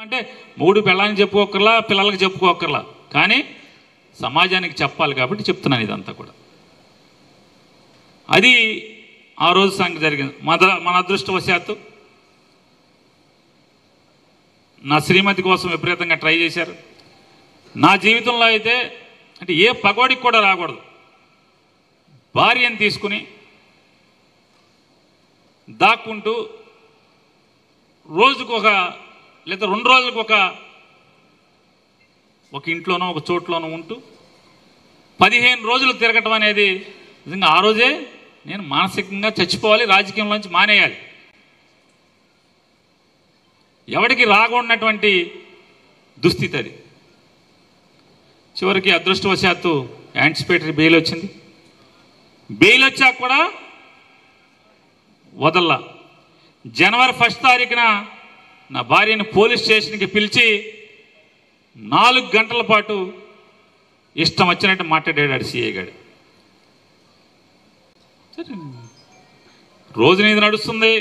అంటే మూడు పిల్లలకి చెప్పుకోకర్లా, పిల్లలకి చెప్పుకోకర్లా, కానీ సమాజానికి చెప్పాలి కాబట్టి చెప్తున్నాను ఇదంతా కూడా. అది ఆ రోజు సంగతి జరిగింది. మన అదృష్టవశాత్తు నా శ్రీమతి కోసం విపరీతంగా ట్రై చేశారు. నా జీవితంలో అయితే అంటే ఏ పగోడికి కూడా రాకూడదు. భార్యను తీసుకుని దాక్కుంటూ రోజుకు లేదా 2 రోజులకు ఒక ఇంట్లోనో ఒక చోట్లోనో ఉంటూ 15 రోజులు తిరగటం అనేది నిజంగా ఆ రోజే నేను మానసికంగా చచ్చిపోవాలి, రాజకీయంలోంచి మానేయాలి. ఎవరికి రాకూడనటువంటి దుస్థితి అది. చివరికి అదృష్టవశాత్తు యాంటిసిపేటరీ బెయిల్ వచ్చింది. బెయిల్ వచ్చాక కూడా వదల్లా. జనవరి 1 తారీఖున నా భార్యను పోలీస్ స్టేషన్కి పిలిచి 4 గంటల పాటు ఇష్టం వచ్చినట్టు మాట్లాడాడు సిఐ గారు. రోజు ఇది నడుస్తుంది.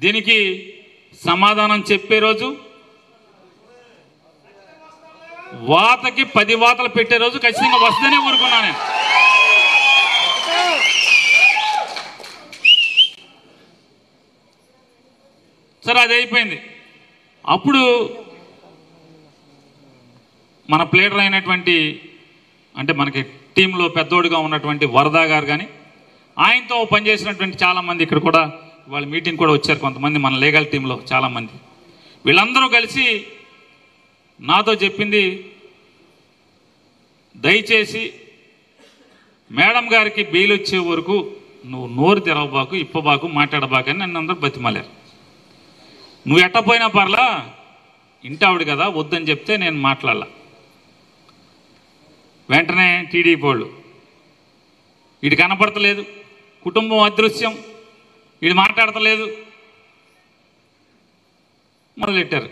దీనికి సమాధానం చెప్పే రోజు, వాతకి 10 వాతలు పెట్టే రోజు ఖచ్చితంగా వస్తుందనే ఊరుకున్నాను నేను. సరే, అది అయిపోయింది. అప్పుడు మన ప్లేడర్ అయినటువంటి అంటే మనకి టీంలో పెద్దోడుగా ఉన్నటువంటి వరదా గారు కానీ, ఆయనతో పనిచేసినటువంటి చాలామంది ఇక్కడ కూడా వాళ్ళ మీటింగ్ కూడా వచ్చారు. కొంతమంది మన లీగల్ టీంలో చాలామంది, వీళ్ళందరూ కలిసి నాతో చెప్పింది, దయచేసి మేడం గారికి బెయిల్ వచ్చే వరకు నువ్వు నోరు తెరవబాకు, ఇప్పబాకు, మాట్లాడబాకు అని నన్ను అందరూ బతిమాలారు. నువ్వు ఎట్టపోయినా పర్లా, ఇంటావిడు కదా, వద్దని చెప్తే నేను మాట్లాడాల. వెంటనే టీడీపీ వాళ్ళు, వీడు కనపడతలేదు, కుటుంబం అదృశ్యం, వీడు మాట్లాడతలేదు మొదలెట్టారు.